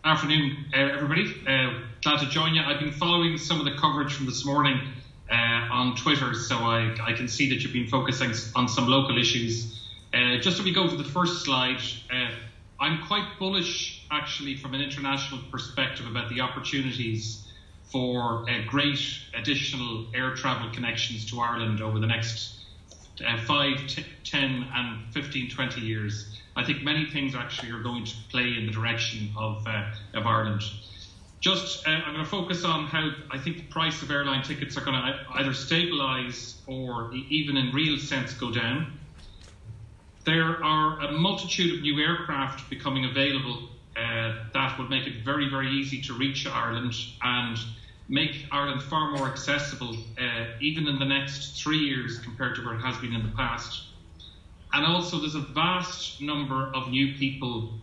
Afternoon, everybody. Glad to join you. I've been following some of the coverage from this morning on Twitter, so I can see that you've been focusing on some local issues. Just as we go to the first slide, I'm quite bullish, actually, from an international perspective about the opportunities for great additional air travel connections to Ireland over the next 5, 10 and 15, 20 years. I think many things actually are going to play in the direction of Ireland. I'm going to focus on how I think the price of airline tickets are going to either stabilise or even in real sense go down. There are a multitude of new aircraft becoming available that would make it very, very easy to reach Ireland and make Ireland far more accessible even in the next 3 years compared to where it has been in the past. And also there's a vast number of new people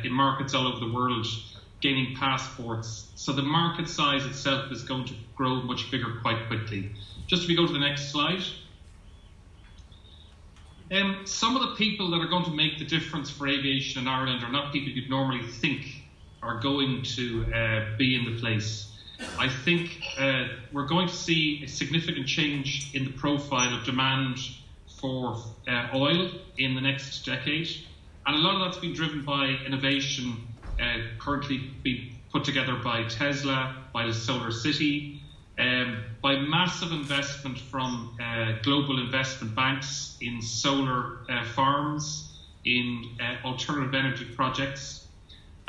in markets all over the world gaining passports. So the market size itself is going to grow much bigger quite quickly. Just if we go to the next slide. Some of the people that are going to make the difference for aviation in Ireland are not people you'd normally think are going to be in the place. I think we're going to see a significant change in the profile of demand for oil in the next decade, and a lot of that's been driven by innovation currently being put together by Tesla, by the Solar City, by massive investment from global investment banks in solar farms, in alternative energy projects.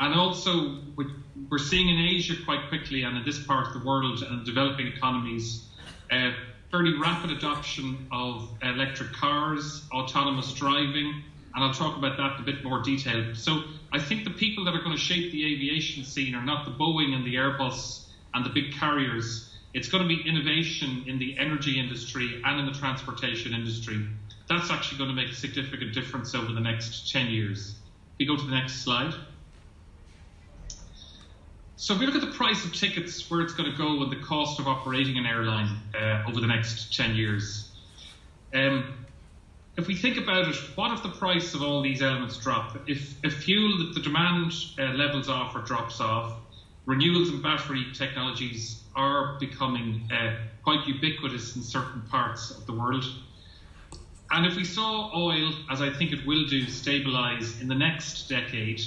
And also we're seeing in Asia quite quickly, and in this part of the world and developing economies, fairly rapid adoption of electric cars, autonomous driving, and I'll talk about that in a bit more detail. So I think the people that are going to shape the aviation scene are not the Boeing and the Airbus and the big carriers. It's going to be innovation in the energy industry and in the transportation industry. That's actually going to make a significant difference over the next 10 years. If you go to the next slide. So if we look at the price of tickets, where it's going to go and the cost of operating an airline over the next 10 years. If we think about it, what if the price of all these elements drop? If fuel, the demand levels off or drops off, renewables and battery technologies are becoming quite ubiquitous in certain parts of the world. And if we saw oil, as I think it will do, stabilise in the next decade,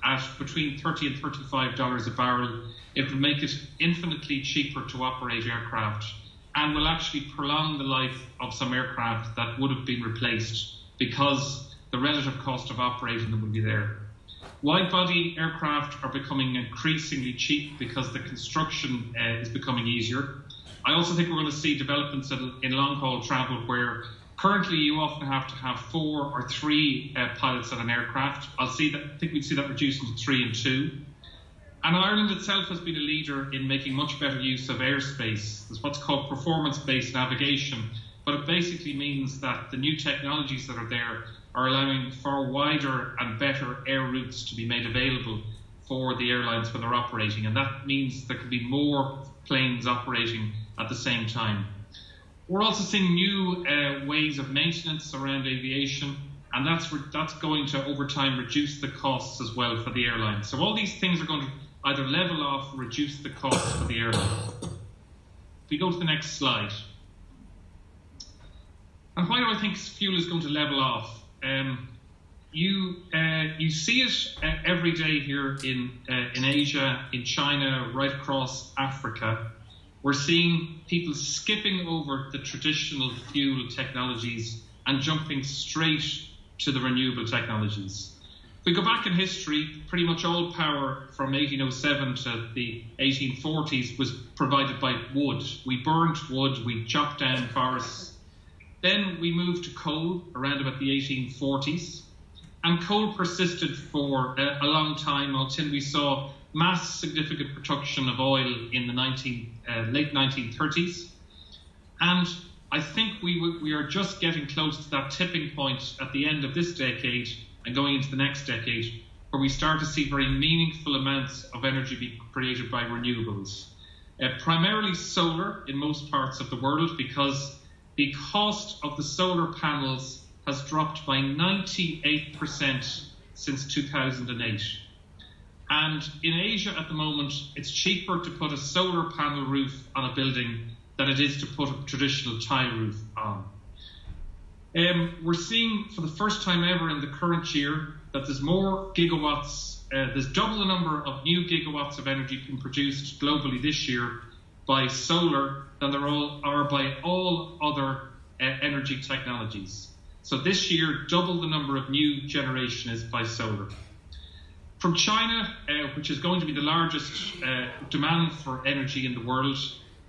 at between $30 and $35 a barrel, it will make it infinitely cheaper to operate aircraft and will actually prolong the life of some aircraft that would have been replaced because the relative cost of operating them would be there. Wide-body aircraft are becoming increasingly cheap because the construction is becoming easier. I also think we're going to see developments in long-haul travel where currently you often have to have 4 or 3 pilots on an aircraft. I think we'd see that reducing to 3 and 2. And Ireland itself has been a leader in making much better use of airspace. There's what's called performance-based navigation, but it basically means that the new technologies that are there are allowing far wider and better air routes to be made available for the airlines when they're operating. And that means there can be more planes operating at the same time. We're also seeing new ways of maintenance around aviation, and that's going to, over time, reduce the costs as well for the airline. So all these things are going to either level off or reduce the costs for the airline. If we go to the next slide. And why do I think fuel is going to level off? You see it every day here in Asia, in China, right across Africa. We're seeing people skipping over the traditional fuel technologies and jumping straight to the renewable technologies. If we go back in history, pretty much all power from 1807 to the 1840s was provided by wood. We burned wood, we chopped down forests. Then we moved to coal around about the 1840s. And coal persisted for a long time until we saw mass significant production of oil in the late 1930s. And I think we are just getting close to that tipping point at the end of this decade and going into the next decade, where we start to see very meaningful amounts of energy being created by renewables. Primarily solar in most parts of the world, because the cost of the solar panels has dropped by 98% since 2008. And in Asia at the moment, it's cheaper to put a solar panel roof on a building than it is to put a traditional tile roof on. We're seeing for the first time ever in the current year that there's more gigawatts, there's double the number of new gigawatts of energy being produced globally this year by solar than there are by all other energy technologies. So this year, double the number of new generation is by solar. From China, which is going to be the largest demand for energy in the world,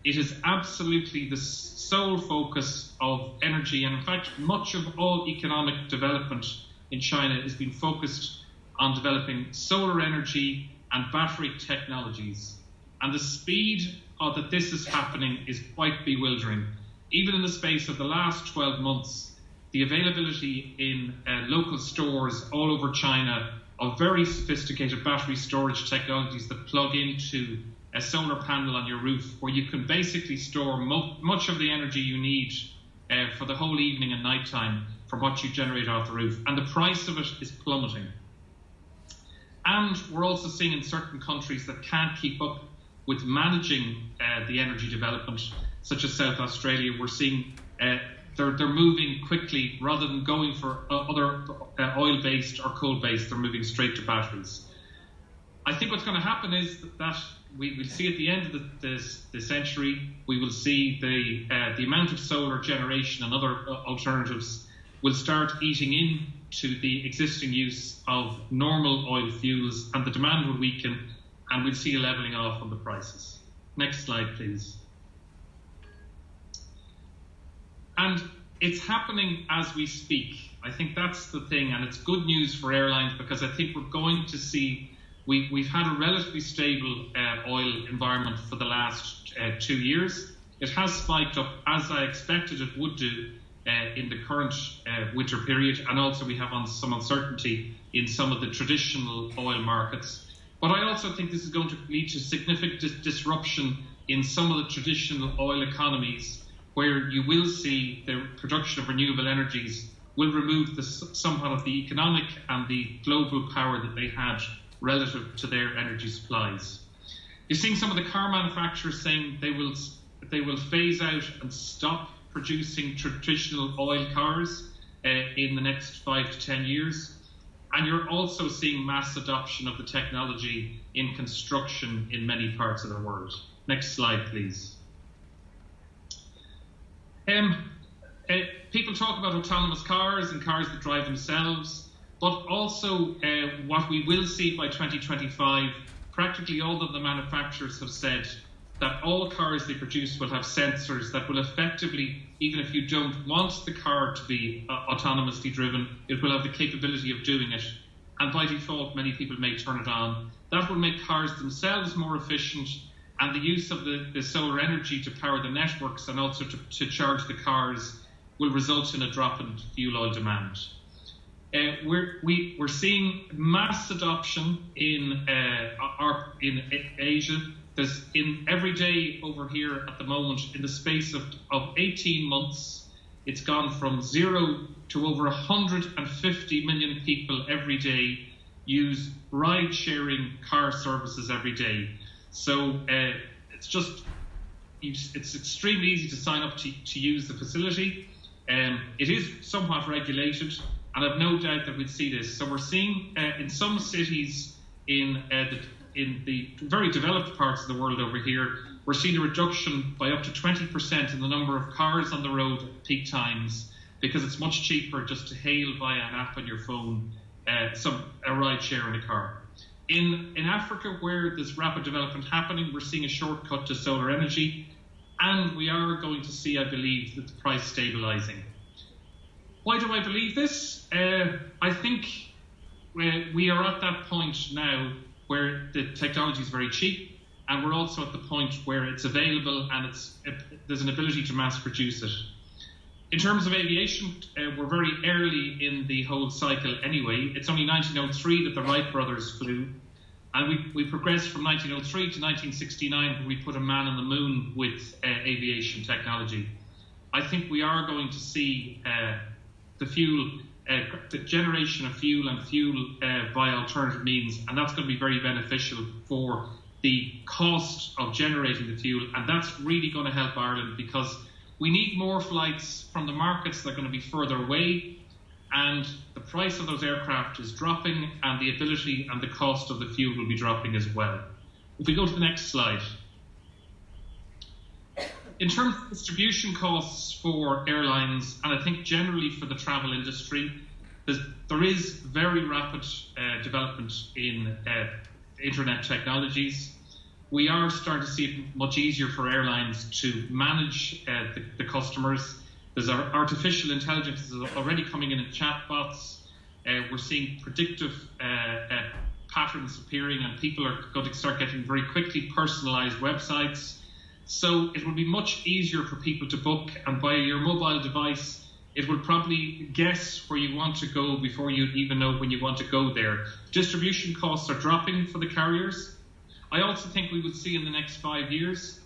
it is absolutely the sole focus of energy. And in fact, much of all economic development in China has been focused on developing solar energy and battery technologies. And the speed that this is happening is quite bewildering. Even in the space of the last 12 months, the availability in local stores all over China of very sophisticated battery storage technologies that plug into a solar panel on your roof, where you can basically store much of the energy you need for the whole evening and nighttime from what you generate off the roof. And the price of it is plummeting. And we're also seeing in certain countries that can't keep up with managing the energy development, such as South Australia, we're seeing they're moving quickly rather than going for other oil-based or coal-based. They're moving straight to batteries. I think what's going to happen is that we will see at the end of the century, we will see the amount of solar generation and other alternatives will start eating into the existing use of normal oil fuels, and the demand will weaken, and we'll see a levelling off on the prices. Next slide, please. And it's happening as we speak. I think that's the thing, and it's good news for airlines, because I think we're going to see, we've had a relatively stable oil environment for the last 2 years. It has spiked up as I expected it would do in the current winter period, and also we have some uncertainty in some of the traditional oil markets. But I also think this is going to lead to significant disruption in some of the traditional oil economies, where you will see the production of renewable energies will remove somewhat of the economic and the global power that they had relative to their energy supplies. You're seeing some of the car manufacturers saying they will phase out and stop producing traditional oil cars in the next 5 to 10 years. And you're also seeing mass adoption of the technology in construction in many parts of the world. Next slide, please. People talk about autonomous cars and cars that drive themselves, but also what we will see by 2025, practically all of the manufacturers have said that all cars they produce will have sensors that will effectively, even if you don't want the car to be autonomously driven, it will have the capability of doing it. And by default, many people may turn it on. That will make cars themselves more efficient, and the use of the solar energy to power the networks and also to charge the cars will result in a drop in fuel oil demand. We're seeing mass adoption in Asia. There's every day over here at the moment, in the space of 18 months, it's gone from 0 to over 150 million people every day use ride-sharing car services every day. So it's extremely easy to sign up to use the facility. It is somewhat regulated, and I've no doubt that we'd see this. So we're seeing in some cities in the very developed parts of the world over here, we're seeing a reduction by up to 20% in the number of cars on the road at peak times, because it's much cheaper just to hail via an app on your phone a ride share in a car. In Africa, where there's rapid development happening, we're seeing a shortcut to solar energy, and we are going to see, I believe, the price stabilising. Why do I believe this? I think we are at that point now where the technology is very cheap, and we're also at the point where it's available and there's an ability to mass produce it. In terms of aviation, we're very early in the whole cycle anyway. It's only 1903 that the Wright brothers flew, and we progressed from 1903 to 1969, where we put a man on the moon with aviation technology. I think we are going to see the fuel the generation of fuel and fuel via alternative means, and that's going to be very beneficial for the cost of generating the fuel, and that's really going to help Ireland because we need more flights from the markets that are going to be further away, and the price of those aircraft is dropping, and the ability and the cost of the fuel will be dropping as well. If we go to the next slide. In terms of distribution costs for airlines, and I think generally for the travel industry, there is very rapid development in internet technologies. We are starting to see it much easier for airlines to manage the customers. There's artificial intelligence is already coming in chatbots. We're seeing predictive patterns appearing, and people are going to start getting very quickly personalized websites. So it will be much easier for people to book, and via your mobile device, it will probably guess where you want to go before you even know when you want to go there. Distribution costs are dropping for the carriers. I also think we would see in the next 5 years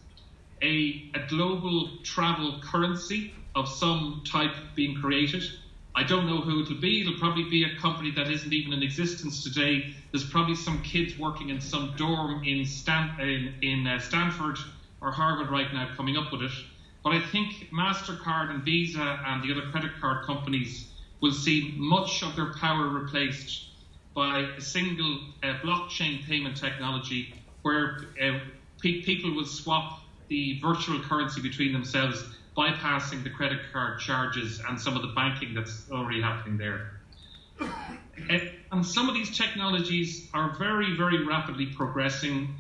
a global travel currency of some type being created. I don't know who it'll be. It'll probably be a company that isn't even in existence today. There's probably some kids working in some dorm in Stanford or Harvard right now coming up with it. But I think MasterCard and Visa and the other credit card companies will see much of their power replaced by a single blockchain payment technology where people will swap the virtual currency between themselves, bypassing the credit card charges and some of the banking that's already happening there. And some of these technologies are very, very rapidly progressing.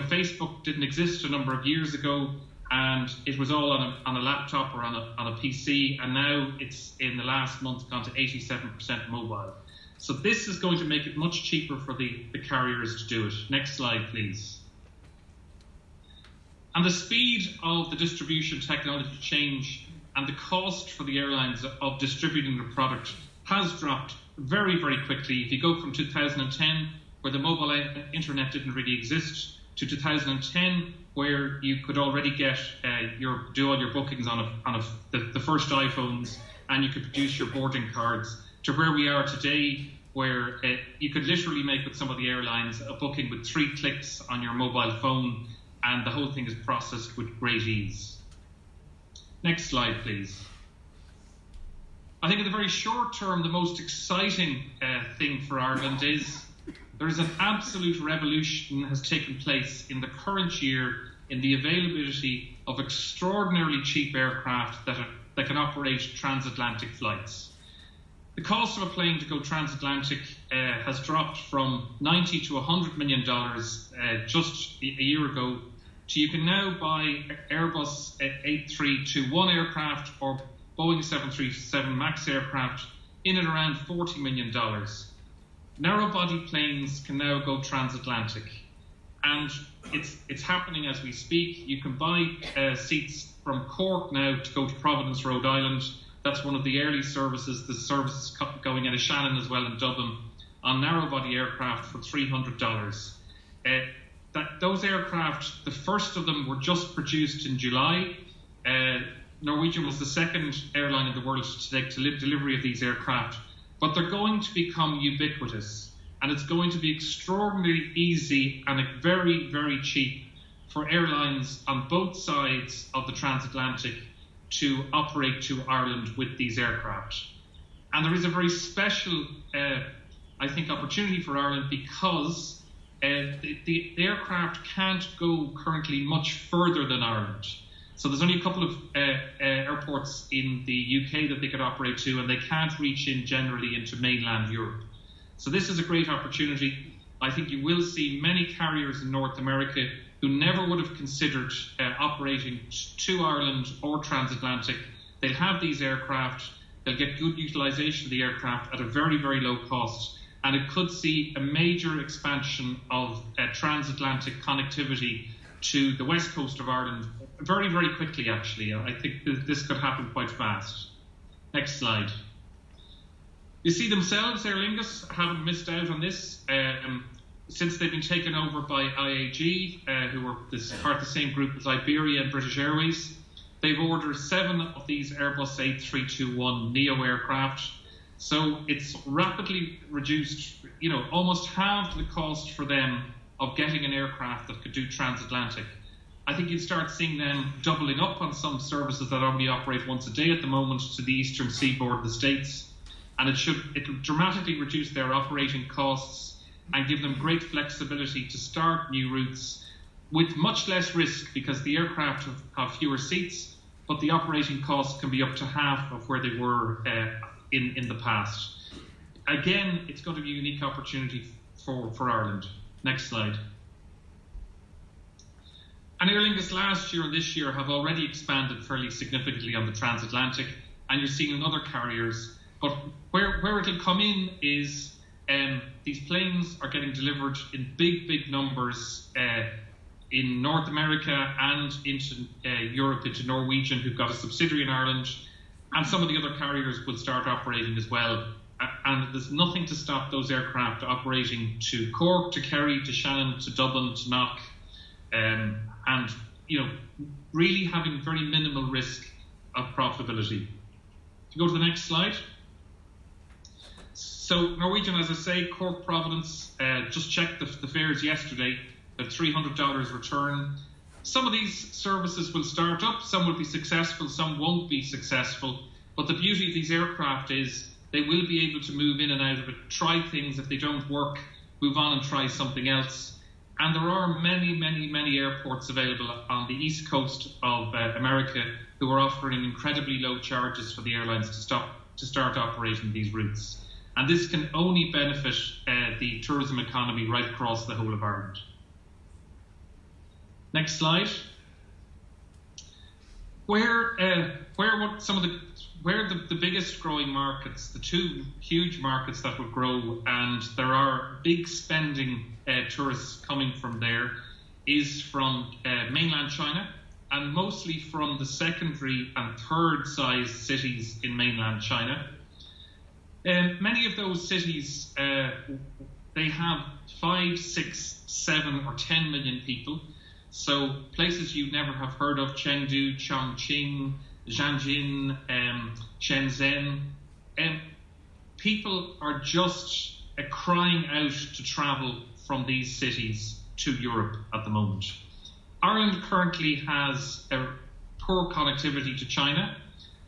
Facebook didn't exist a number of years ago, and it was all on a laptop or on a PC, and now it's in the last month gone to 87% mobile. So this is going to make it much cheaper for the carriers to do it. Next slide, please. And the speed of the distribution technology change and the cost for the airlines of distributing the product has dropped very, very quickly. If you go from 2010, where the mobile internet didn't really exist, to 2010, where you could already get do all your bookings on the first iPhones, and you could produce your boarding cards, to where we are today, where you could literally make with some of the airlines a booking with 3 clicks on your mobile phone, and the whole thing is processed with great ease. Next slide, please. I think in the very short term, the most exciting thing for Ireland is there is an absolute revolution has taken place in the current year in the availability of extraordinarily cheap aircraft that can operate transatlantic flights. The cost of a plane to go transatlantic has dropped from $90 to $100 million just a year ago, to you can now buy Airbus A321 aircraft or Boeing 737 MAX aircraft in and around $40 million. Narrow-body planes can now go transatlantic, and it's happening as we speak. You can buy seats from Cork now to go to Providence, Rhode Island. That's one of the early services. The service is going out of Shannon as well in Dublin on narrow-body aircraft for $300. Those aircraft, the first of them were just produced in July. Norwegian was the second airline in the world to take delivery of these aircraft. But they're going to become ubiquitous, and it's going to be extraordinarily easy and very, very cheap for airlines on both sides of the transatlantic to operate to Ireland with these aircraft. And there is a very special, I think, opportunity for Ireland because the aircraft can't go currently much further than Ireland. So there's only a couple of airports in the UK that they could operate to, and they can't reach in generally into mainland Europe. So this is a great opportunity. I think you will see many carriers in North America who never would have considered operating to Ireland or transatlantic. They'll have these aircraft, they'll get good utilisation of the aircraft at a very, very low cost, and it could see a major expansion of transatlantic connectivity to the west coast of Ireland very, very quickly, actually. I think this could happen quite fast. Next slide. You see themselves, Aer Lingus, haven't missed out on this. Since they've been taken over by IAG, who are part of the same group as Iberia and British Airways, they've ordered 7 of these Airbus A321 neo aircraft. So it's rapidly reduced, almost halved the cost for them of getting an aircraft that could do transatlantic. I think you'd start seeing them doubling up on some services that only operate once a day at the moment to the eastern seaboard of the States. And it will dramatically reduce their operating costs and give them great flexibility to start new routes with much less risk, because the aircraft have fewer seats, but the operating costs can be up to half of where they were in the past. Again, it's going to be a unique opportunity for Ireland. Next slide. And Aer Lingus last year and this year have already expanded fairly significantly on the transatlantic, and you're seeing other carriers. But where it'll come in is these planes are getting delivered in big numbers in North America and into Europe, into Norwegian, who've got a subsidiary in Ireland, and some of the other carriers will start operating as well. And there's nothing to stop those aircraft operating to Cork, to Kerry, to Shannon, to Dublin, to Knock, and really having very minimal risk of profitability. If you go to the next slide. So Norwegian, as I say, Cork Providence, just checked the fares yesterday at $300 return. Some of these services will start up, some will be successful, some won't be successful. But the beauty of these aircraft is they will be able to move in and out of it, try things. If they don't work, move on and try something else. And there are many airports available on the east coast of America who are offering incredibly low charges for the airlines to start operating these routes. And this can only benefit the tourism economy right across the whole of Ireland. Next slide. Where the biggest growing markets, the two huge markets that will grow, and there are big spending tourists coming from there, is from mainland China, and mostly from the secondary and third size cities in mainland China. Many of those cities, they have 5, 6, 7 or 10 million people. So places you never have heard of: Chengdu, Chongqing, Tianjin, Shenzhen. People are just crying out to travel from these cities to Europe at the moment. Ireland currently has a poor connectivity to China.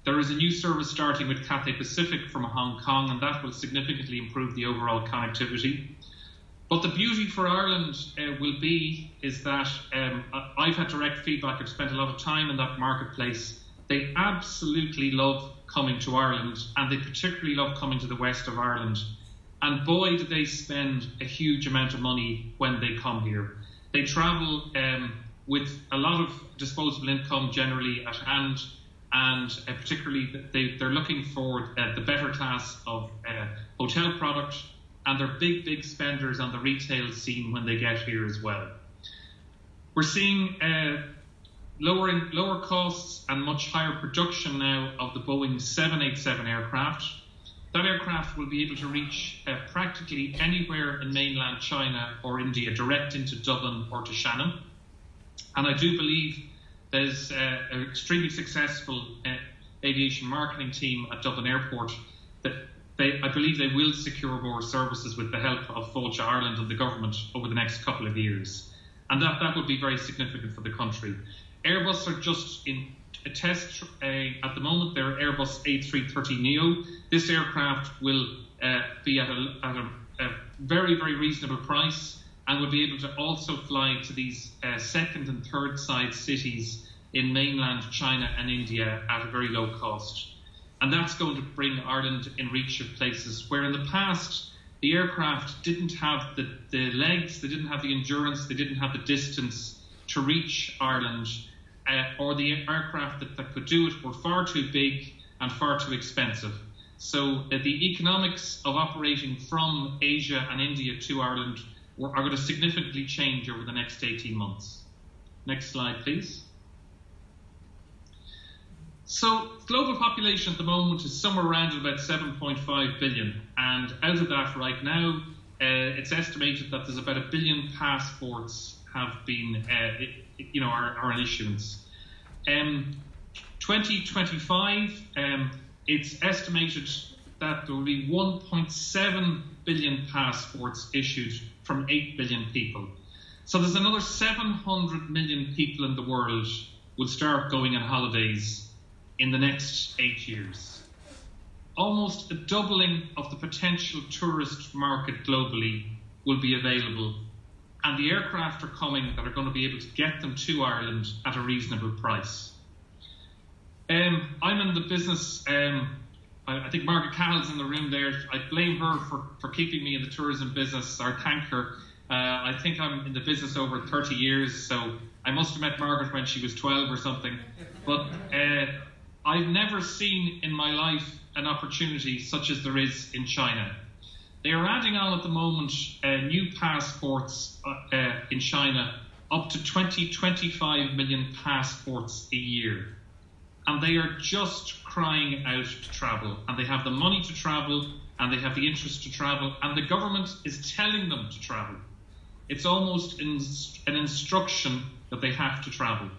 There is a new service starting with Cathay Pacific from Hong Kong, and that will significantly improve the overall connectivity. But the beauty for Ireland is that I've had direct feedback. I've spent a lot of time in that marketplace. They absolutely love coming to Ireland, and they particularly love coming to the west of Ireland. And boy, do they spend a huge amount of money when they come here. They travel with a lot of disposable income generally at hand, and particularly they're looking for the better class of hotel product, and they're big spenders on the retail scene when they get here as well. We're seeing lower costs and much higher production now of the Boeing 787 aircraft. That aircraft will be able to reach practically anywhere in mainland China or India, direct into Dublin or to Shannon. And I do believe there's an extremely successful aviation marketing team at Dublin Airport that I believe they will secure more services with the help of Fáilte Ireland and the government over the next couple of years. And that would be very significant for the country. Airbus are just in a test at the moment. They're Airbus A330neo. This aircraft will be at a very reasonable price, and will be able to also fly to these second and third size cities in mainland China and India at a very low cost. And that's going to bring Ireland in reach of places where in the past the aircraft didn't have the legs, they didn't have the endurance, they didn't have the distance to reach Ireland, or the aircraft that could do it were far too big and far too expensive. So the economics of operating from Asia and India to Ireland are going to significantly change over the next 18 months. Next slide, please. So global population at the moment is somewhere around about 7.5 billion. And out of that right now, it's estimated that there's about 1 billion passports have been, are in issuance. 2025, it's estimated that there will be 1.7 billion passports issued from 8 billion people. So there's another 700 million people in the world will start going on holidays in the next 8 years. Almost a doubling of the potential tourist market globally will be available, and the aircraft are coming that are going to be able to get them to Ireland at a reasonable price. I'm in the business, I think Margaret Cahill's in the room there. I blame her for keeping me in the tourism business, or thank her. I think I'm in the business over 30 years, so I must have met Margaret when she was 12 or something. But I've never seen in my life an opportunity such as there is in China. They are adding on at the moment new passports in China, up to 25 million passports a year. And they are just crying out to travel. And they have the money to travel, and they have the interest to travel, and the government is telling them to travel. It's almost an instruction that they have to travel.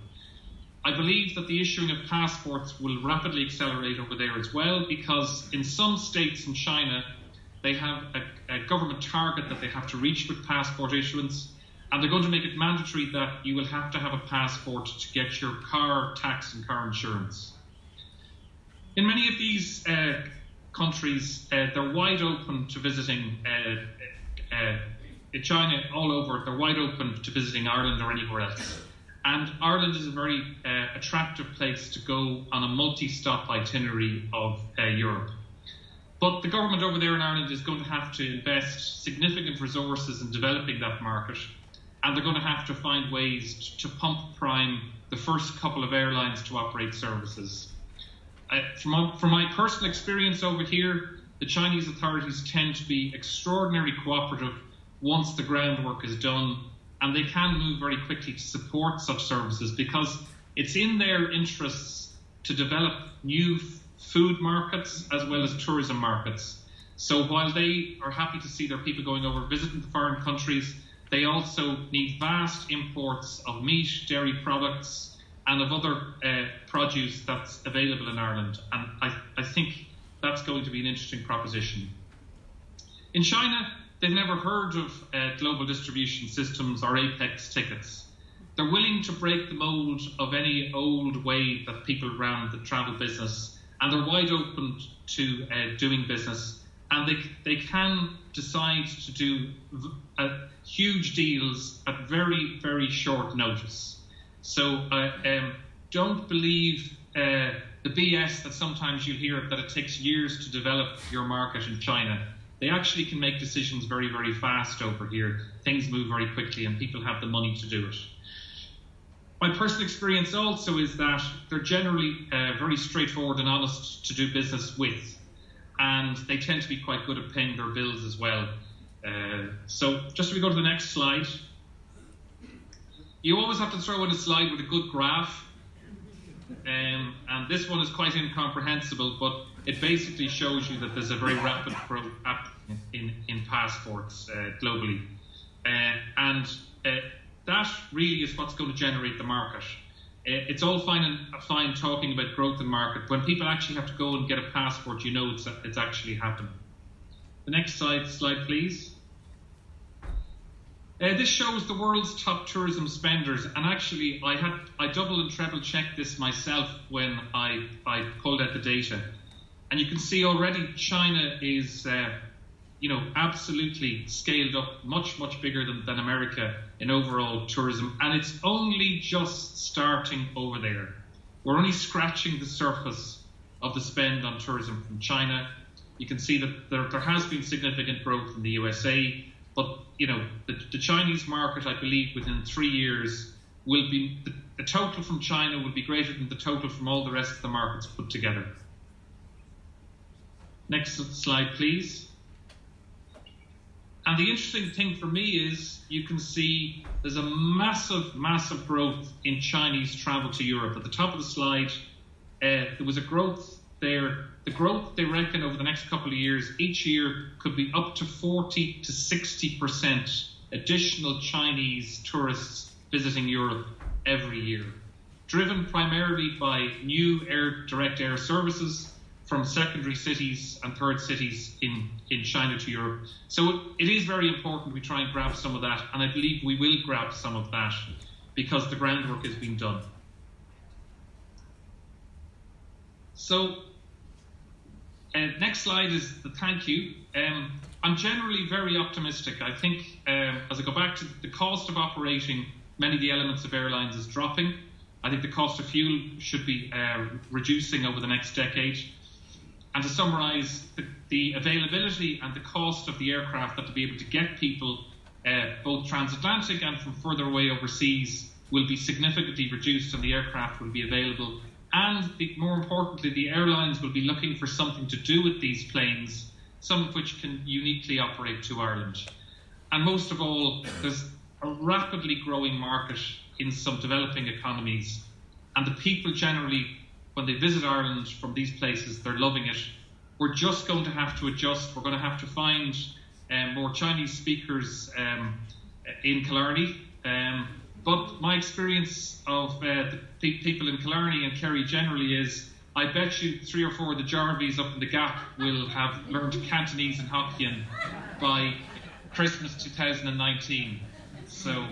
I believe that the issuing of passports will rapidly accelerate over there as well, because in some states in China, they have a government target that they have to reach with passport issuance, and they're going to make it mandatory that you will have to have a passport to get your car tax and car insurance. In many of these countries, they're wide open to visiting China all over. They're wide open to visiting Ireland or anywhere else. And Ireland is a very attractive place to go on a multi-stop itinerary of Europe. But the government over there in Ireland is going to have to invest significant resources in developing that market, and they're going to have to find ways to pump prime the first couple of airlines to operate services. From my personal experience over here, the Chinese authorities tend to be extraordinarily cooperative once the groundwork is done, and they can move very quickly to support such services because it's in their interests to develop new food markets as well as tourism markets. So while they are happy to see their people going over visiting the foreign countries, they also need vast imports of meat, dairy products, and of other produce that's available in Ireland. And I think that's going to be an interesting proposition. In China, they've never heard of global distribution systems or Apex tickets. They're willing to break the mold of any old way that people ran the travel business, and they're wide open to doing business. And they can decide to do huge deals at very, very short notice. So don't believe the BS that sometimes you hear that it takes years to develop your market in China. They actually can make decisions very, very fast over here. Things move very quickly and people have the money to do it. My personal experience also is that they're generally very straightforward and honest to do business with. And they tend to be quite good at paying their bills as well. So just if we go to the next slide. You always have to throw in a slide with a good graph. And this one is quite incomprehensible, but it basically shows you that there's a very rapid growth in passports globally. And that really is what's going to generate the market. It's all fine talking about growth in market. When people actually have to go and get a passport, you know it's actually happening. The next slide, please. This shows the world's top tourism spenders, and actually I double and treble checked this myself when I pulled out the data, and you can see already China is absolutely scaled up, much bigger than America in overall tourism, and it's only just starting over there. We're only scratching the surface of the spend on tourism from China. You can see that there has been significant growth in the USA. But the Chinese market, I believe, within 3 years will be the total from China will be greater than the total from all the rest of the markets put together. Next slide, please. And the interesting thing for me is you can see there's a massive growth in Chinese travel to Europe. At the top of the slide, there was a growth there. The growth, they reckon, over the next couple of years, each year could be up to 40 to 60% additional Chinese tourists visiting Europe every year, driven primarily by new direct air services from secondary cities and third cities in China to Europe. So it is very important we try and grab some of that, and I believe we will grab some of that because the groundwork is being done. So next slide is the thank you. I'm generally very optimistic. I think as I go back to the cost of operating many of the elements of airlines is dropping. I think the cost of fuel should be reducing over the next decade. And to summarise, the availability and the cost of the aircraft that to be able to get people both transatlantic and from further away overseas will be significantly reduced, and the aircraft will be available. And more importantly, the airlines will be looking for something to do with these planes, some of which can uniquely operate to Ireland. And most of all, there's a rapidly growing market in some developing economies, and the people generally, when they visit Ireland from these places, they're loving it. We're just going to have to adjust. We're going to have to find more Chinese speakers in Killarney. But my experience of the people in Killarney and Kerry generally is, I bet you 3 or 4 of the Jarvies up in the Gap will have learned Cantonese and Hokkien by Christmas 2019. So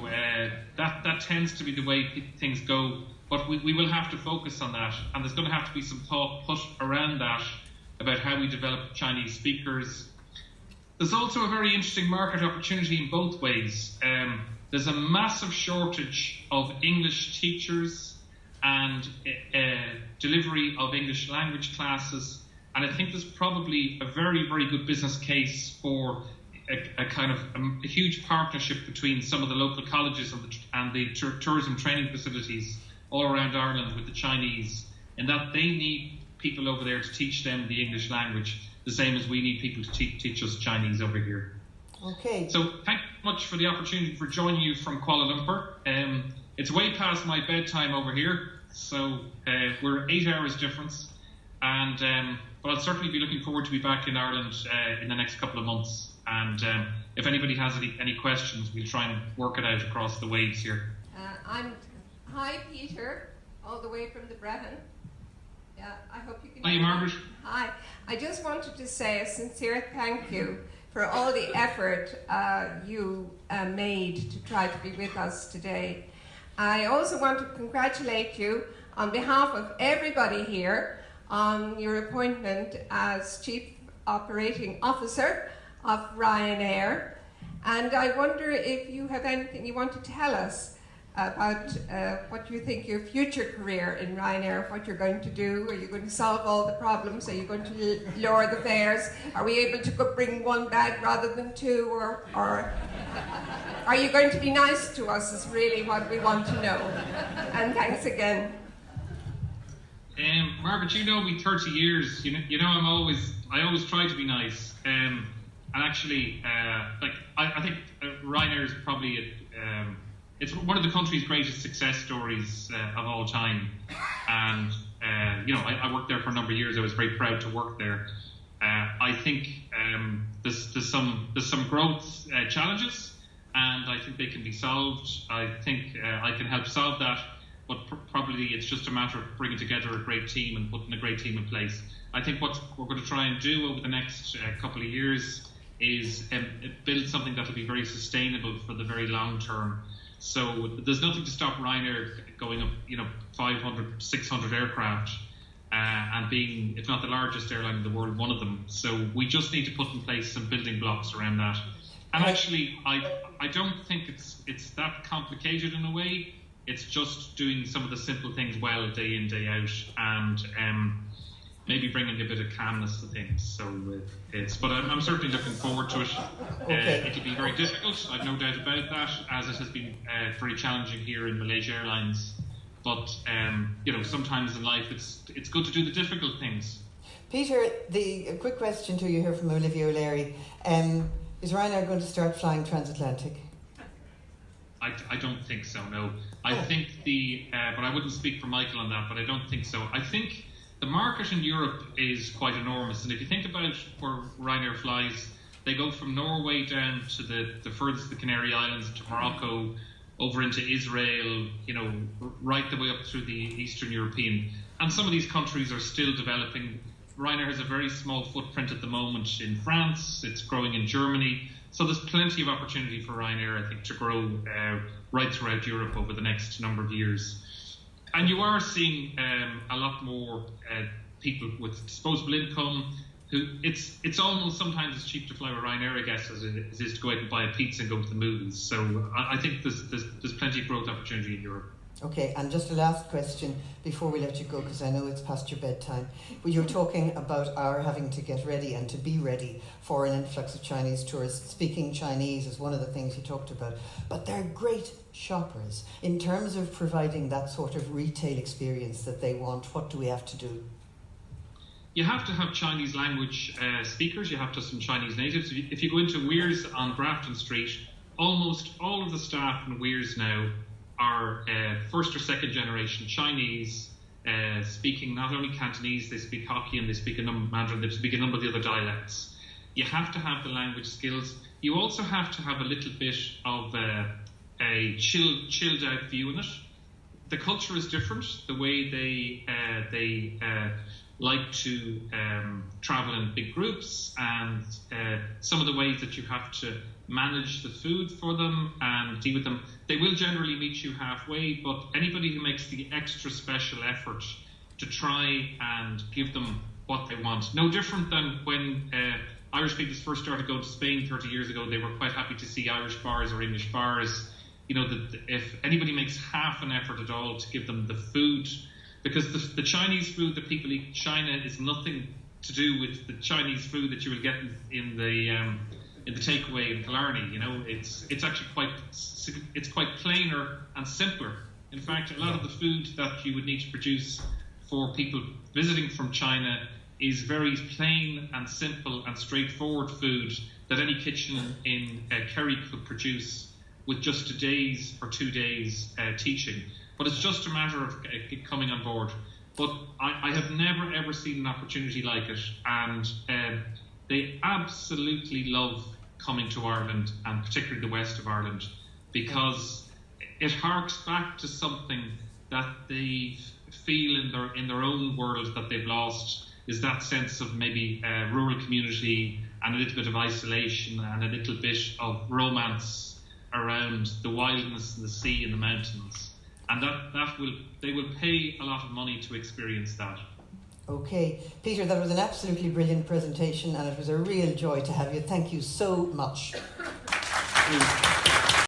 that tends to be the way things go. But we will have to focus on that, and there's going to have to be some thought put around that about how we develop Chinese speakers. There's also a very interesting market opportunity in both ways. There's a massive shortage of English teachers and delivery of English language classes, and I think there's probably a very, very good business case for a huge partnership between some of the local colleges and the tourism training facilities all around Ireland with the Chinese, in that they need people over there to teach them the English language, the same as we need people to teach us Chinese over here. Okay. So thank you very much for the opportunity for joining you from Kuala Lumpur. It's way past my bedtime over here, so we're 8 hours difference, and but I'll certainly be looking forward to be back in Ireland in the next couple of months. And if anybody has any questions, we'll try and work it out across the waves here. Hi, Peter, all the way from the Brehon. Yeah, I hope you can. Hi, Margaret. Hi. I just wanted to say a sincere thank you for all the effort you made to try to be with us today. I also want to congratulate you on behalf of everybody here on your appointment as Chief Operating Officer of Ryanair. And I wonder if you have anything you want to tell us about what you think your future career in Ryanair, what you're going to do. Are you going to solve all the problems? Are you going to lower the fares? Are we able to bring one bag rather than 2? Or are you going to be nice to us is really what we want to know. And thanks again. Margaret, you know me 30 years. You know I always try to be nice. And actually, I think Ryanair is probably it's one of the country's greatest success stories of all time. And I worked there for a number of years. I was very proud to work there. I think there's some growth challenges, and I think they can be solved. I think I can help solve that. But probably it's just a matter of bringing together a great team and putting a great team in place. I think what we're going to try and do over the next couple of years is build something that will be very sustainable for the very long term. So there's nothing to stop Ryanair going up, 500, 600 aircraft and being, if not the largest airline in the world, one of them. So we just need to put in place some building blocks around that. And actually, I don't think it's that complicated in a way. It's just doing some of the simple things well, day in, day out, and maybe bringing a bit of calmness to things. So but I'm certainly looking forward to it. Okay. It'll be very difficult, I've no doubt about that, as it has been very challenging here in Malaysia Airlines. But sometimes in life it's good to do the difficult things. Peter, a quick question to you here from Olivia O'Leary. Is Ryanair going to start flying transatlantic? I don't think so, no. I think but I wouldn't speak for Michael on that, but I don't think so. I think the market in Europe is quite enormous, and if you think about where Ryanair flies, they go from Norway down to the furthest, the Canary Islands, to Morocco, over into Israel, right the way up through the Eastern European. And some of these countries are still developing. Ryanair has a very small footprint at the moment in France. It's growing in Germany. So there's plenty of opportunity for Ryanair, I think, to grow right throughout Europe over the next number of years. And you are seeing a lot more people with disposable income who it's almost sometimes it's cheap to fly with Ryanair, I guess, as it is to go out and buy a pizza and go to the movies. So I think there's plenty of growth opportunity in Europe. Okay, and just a last question before we let you go, because I know it's past your bedtime. But you were talking about our having to get ready and to be ready for an influx of Chinese tourists. Speaking Chinese is one of the things you talked about. But they're great shoppers. In terms of providing that sort of retail experience that they want, what do we have to do? You have to have Chinese language speakers. You have to have some Chinese natives. If you go into Weir's on Grafton Street, almost all of the staff in Weir's now are first or second generation Chinese, speaking not only Cantonese, they speak Hokkien, they speak a number of Mandarin, they speak a number of the other dialects. You have to have the language skills. You also have to have a little bit of a chilled out view in it. The culture is different. The way they like to travel in big groups, and some of the ways that you have to manage the food for them and deal with them. They will generally meet you halfway, but anybody who makes the extra special effort to try and give them what they want, no different than when Irish people first started going to Spain 30 years ago, they were quite happy to see Irish bars or English bars. You know, if anybody makes half an effort at all to give them the food, because the Chinese food that people eat in China is nothing to do with the Chinese food that you will get in the takeaway in Killarney. You know, it's actually quite plainer and simpler. In fact, a lot of the food that you would need to produce for people visiting from China is very plain and simple and straightforward food that any kitchen in Corry could produce with just a day's or 2 days teaching. But it's just a matter of coming on board. But I have never ever seen an opportunity like it, and they absolutely love coming to Ireland, and particularly the west of Ireland, because it harks back to something that they feel in their own world that they've lost, is that sense of maybe rural community and a little bit of isolation and a little bit of romance around the wildness and the sea and the mountains. And they will pay a lot of money to experience that. Okay. Peter, that was an absolutely brilliant presentation, and it was a real joy to have you. Thank you so much. Thank you.